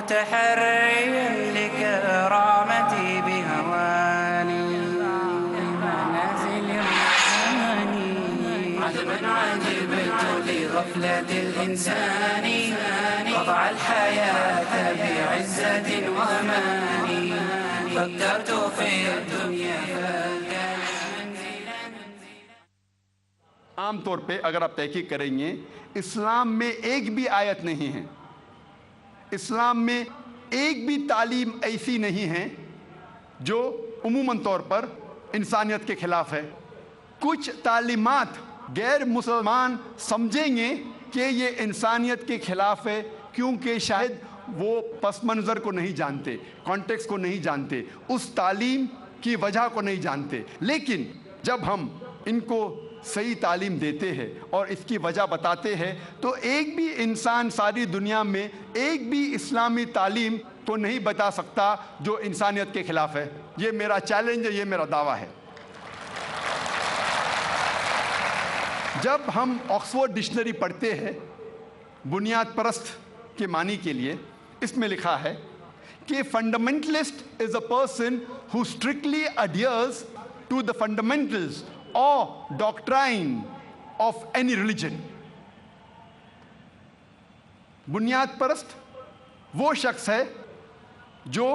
متحريا لكرامتي بهواني منازل الرحمن عجبا عجبت لغفلة الإنسان قطع الحياة بعزة وأمان فكرت في الدنيا فكان منزلا عام طور پہ اگر آپ تحقیق کریں گے اسلام میں ایک بھی آیت نہیں ہے، اسلام میں ایک بھی تعلیم ایسی نہیں ہے جو عموماً طور پر انسانیت کے خلاف ہے۔ کچھ تعلیمات غیر مسلمان سمجھیں گے کہ یہ انسانیت کے خلاف ہے کیونکہ شاید وہ پس منظر کو نہیں جانتے، کانٹیکس کو نہیں جانتے، اس تعلیم کی وجہ کو نہیں جانتے۔ لیکن جب ہم ان کو صحیح تعلیم دیتے ہیں اور اس کی وجہ بتاتے ہیں تو ایک بھی انسان ساری دنیا میں ایک بھی اسلامی تعلیم کو نہیں بتا سکتا جو انسانیت کے خلاف ہے۔ یہ میرا چیلنج ہے، یہ میرا دعویٰ ہے۔ جب ہم آکسفورڈ ڈکشنری پڑھتے ہیں بنیاد پرست کے معنی کے لیے، اس میں لکھا ہے کہ fundamentalist is a person who strictly adheres to the fundamentals or doctrine of any religion۔ بنیاد پرست وہ شخص ہے جو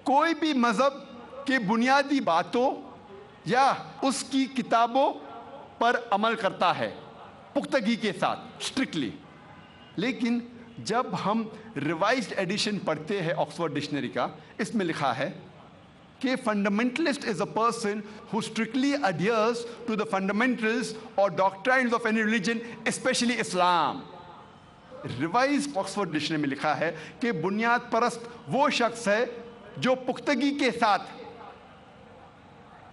کوئی بھی مذہب کے بنیادی باتوں یا اس کی کتابوں پر عمل کرتا ہے پختگی کے ساتھ، اسٹرکٹلی۔ لیکن جب ہم ریوائزڈ ایڈیشن پڑھتے ہیں آکسفورڈ ڈکشنری کا، اس میں لکھا ہے کہ fundamentalist is a person who strictly adheres to the fundamentals or doctrines of any religion, especially Islam. Revised Oxford dictionary میں لکھا ہے کہ بنیاد پرست وہ شخص ہے جو پختگی کے ساتھ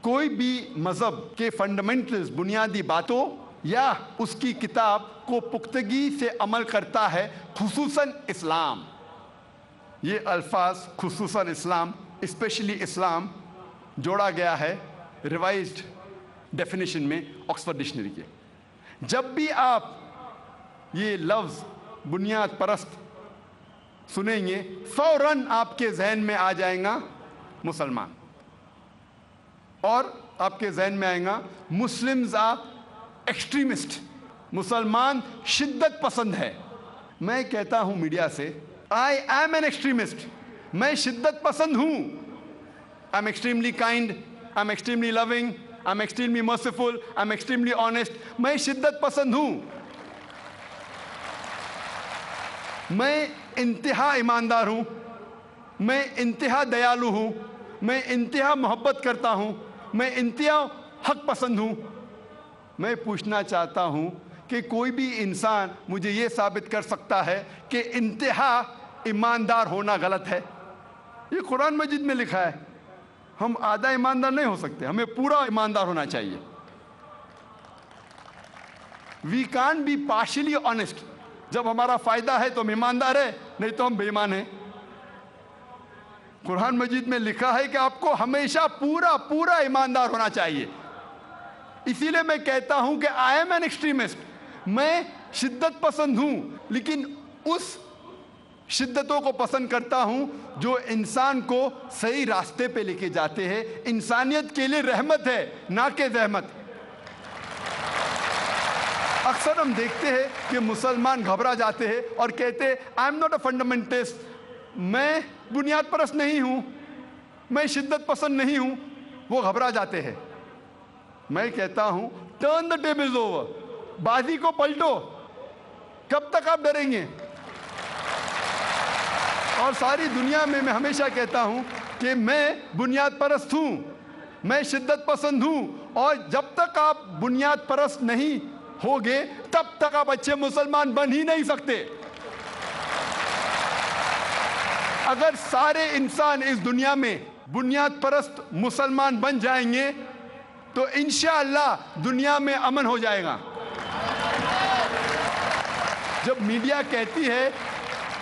کوئی بھی مذہب کے فنڈامنٹلز، بنیادی باتوں یا اس کی کتاب کو پختگی سے عمل کرتا ہے، خصوصاً اسلام۔ یہ الفاظ خصوصاً اسلام، اسپیشلی اسلام جوڑا گیا ہے ریوائزڈ ڈیفینیشن میں آکسفورڈ ڈکشنری کے۔ جب بھی آپ یہ لفظ بنیاد پرست سنیں گے فوراً آپ کے ذہن میں آ جائیں گا مسلمان، اور آپ کے ذہن میں آئیں گا مسلمز آر ایکسٹریمسٹ، مسلمان شدت پسند ہے۔ میں کہتا ہوں میڈیا سے I am an extremist، میں شدت پسند ہوں۔ I'm extremely kind، I'm extremely loving، I'm extremely merciful، I'm extremely honest، میں شدت پسند ہوں۔ میں انتہا ایماندار ہوں، میں انتہا دیالو ہوں، میں انتہا محبت کرتا ہوں، میں انتہا حق پسند ہوں۔ میں پوچھنا چاہتا ہوں کہ کوئی بھی انسان مجھے یہ ثابت کر سکتا ہے کہ انتہا ایماندار ہونا غلط ہے؟ یہ قرآن مجید میں لکھا ہے۔ ہم آدھا ایماندار نہیں ہو سکتے، ہمیں پورا ایماندار ہونا چاہیے۔ We can't be partially honest. جب ہمارا فائدہ ہے تو ہم ایماندار ہیں، نہیں تو ہم بے ایمان ہیں۔ قرآن مجید میں لکھا ہے کہ آپ کو ہمیشہ پورا ایماندار ہونا چاہیے۔ اسی لیے میں کہتا ہوں کہ I am an extremist، میں شدت پسند ہوں، لیکن اس شدتوں کو پسند کرتا ہوں جو انسان کو صحیح راستے پہ لے کے جاتے ہیں۔ انسانیت کے لیے رحمت ہے، نہ کہ زحمت۔ اکثر ہم دیکھتے ہیں کہ مسلمان گھبرا جاتے ہیں اور کہتے ہیں I am not a fundamentalist، میں بنیاد پرست نہیں ہوں، میں شدت پسند نہیں ہوں، وہ گھبرا جاتے ہیں۔ میں کہتا ہوں ٹرن دا ٹیبلز اوور، بازی کو پلٹو۔ کب تک آپ ڈریں گے؟ اور ساری دنیا میں میں ہمیشہ کہتا ہوں کہ میں بنیاد پرست ہوں، میں شدت پسند ہوں، اور جب تک آپ بنیاد پرست نہیں ہوگے تب تک آپ اچھے مسلمان بن ہی نہیں سکتے۔ اگر سارے انسان اس دنیا میں بنیاد پرست مسلمان بن جائیں گے تو انشاءاللہ دنیا میں امن ہو جائے گا۔ جب میڈیا کہتی ہے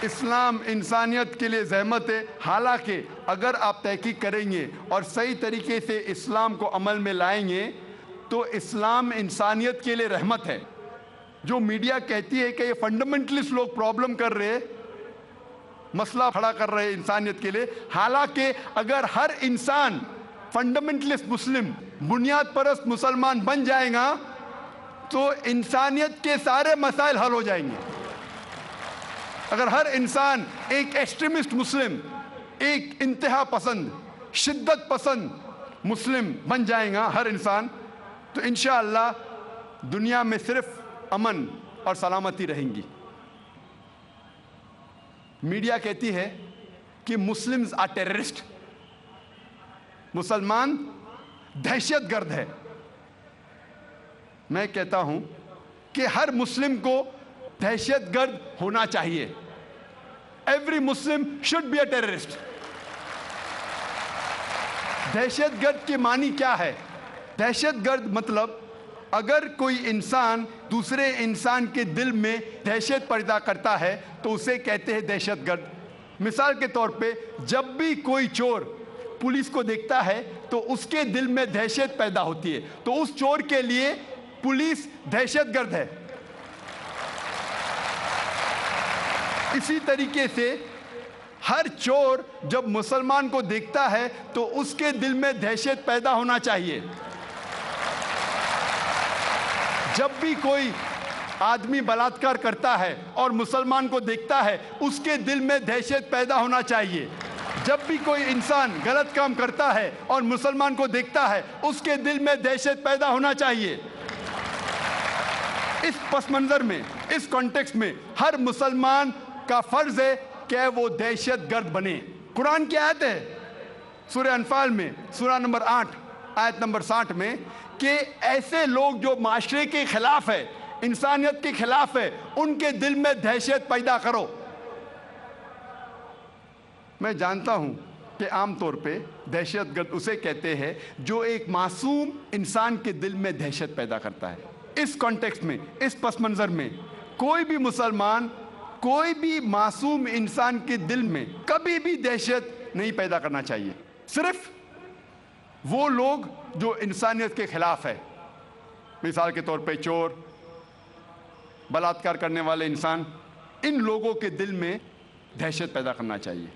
اسلام انسانیت کے لیے زحمت ہے، حالانکہ اگر آپ تحقیق کریں گے اور صحیح طریقے سے اسلام کو عمل میں لائیں گے تو اسلام انسانیت کے لیے رحمت ہے۔ جو میڈیا کہتی ہے کہ یہ فنڈامنٹلسٹ لوگ پرابلم کر رہے، مسئلہ کھڑا کر رہے انسانیت کے لیے. حالانکہ اگر ہر انسان فنڈامنٹلسٹ مسلم, بنیاد پرست مسلمان بن جائے گا تو انسانیت کے سارے مسائل حل ہو جائیں گے. اگر ہر انسان ایک ایکسٹریمسٹ مسلم, ایک انتہا پسند, شدت پسند مسلم بن جائے گا ہر انسان, تو انشاءاللہ دنیا میں صرف امن اور سلامتی رہیں گی. میڈیا کہتی ہے کہ مسلمز آر ٹیررسٹ, مسلمان دہشت گرد ہے. میں کہتا ہوں کہ ہر مسلم کو دہشت گرد ہونا چاہیے. Every Muslim should be a terrorist. دہشت گرد کے معنی کیا ہے؟ دہشت گرد مطلب اگر کوئی انسان دوسرے انسان کے دل میں دہشت پیدا کرتا ہے تو اسے کہتے ہیں دہشت گرد. مثال کے طور پہ جب بھی کوئی چور پولیس کو دیکھتا ہے تو اس کے دل میں دہشت پیدا ہوتی ہے, تو اس چور کے لیے پولیس دہشت گرد ہے. اسی طریقے سے ہر چور جب مسلمان کو دیکھتا ہے تو اس کے دل میں دہشت پیدا ہونا چاہیے. جب بھی کوئی آدمی بلاತ್ಕಾರ کرتا ہے اور مسلمان کو دیکھتا ہے اس کے دل میں دہشت پیدا ہونا چاہیے. جب بھی کوئی انسان غلط کام کرتا ہے اور مسلمان کو دیکھتا ہے اس کے دل میں دہشت پیدا ہونا چاہیے. اس پس منظر میں, اس کانٹیکسٹ میں ہر مسلمان کا فرض ہے کہ وہ دہشت گرد بنے. قرآن کی آیت ہے سورہ انفال میں, سورہ نمبر 8 آیت نمبر 60 میں, کہ ایسے لوگ جو معاشرے کے خلاف ہے, انسانیت کے خلاف ہے, ان کے دل میں دہشت پیدا کرو. میں جانتا ہوں کہ عام طور پہ دہشت گرد اسے کہتے ہیں جو ایک معصوم انسان کے دل میں دہشت پیدا کرتا ہے. اس کانٹیکسٹ میں, اس پس منظر میں کوئی بھی مسلمان کوئی بھی معصوم انسان کے دل میں کبھی بھی دہشت نہیں پیدا کرنا چاہیے. صرف وہ لوگ جو انسانیت کے خلاف ہے, مثال کے طور پہ چور, بلاತ್ಕಾರ کرنے والے انسان, ان لوگوں کے دل میں دہشت پیدا کرنا چاہیے.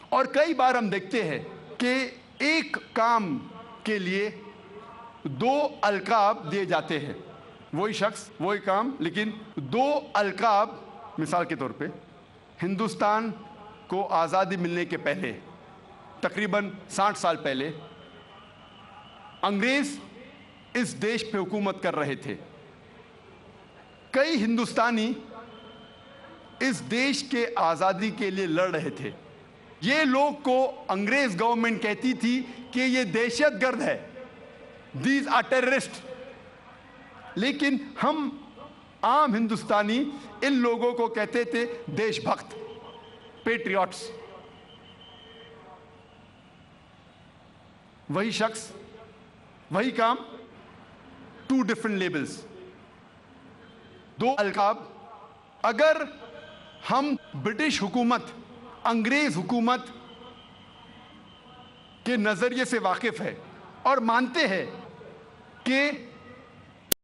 اور کئی بار ہم دیکھتے ہیں کہ ایک کام کے لیے 2 القاب دیے جاتے ہیں. وہی شخص وہی کام لیکن 2 القاب. مثال کے طور پہ ہندوستان کو آزادی ملنے کے پہلے تقریباً 60 سال پہلے انگریز اس دیش پہ حکومت کر رہے تھے. کئی ہندوستانی اس دیش کے آزادی کے لیے لڑ رہے تھے. یہ لوگ کو انگریز گورنمنٹ کہتی تھی کہ یہ دہشت گرد ہے, دیز آر ٹیررسٹ. لیکن ہم عام ہندوستانی ان لوگوں کو کہتے تھے دیش بھکت, پیٹریوٹس. وہی شخص وہی کام, 2 ڈفرنٹ لیبلز, 2 القاب. اگر ہم برٹش حکومت, انگریز حکومت کے نظریے سے واقف ہے اور مانتے ہیں کہ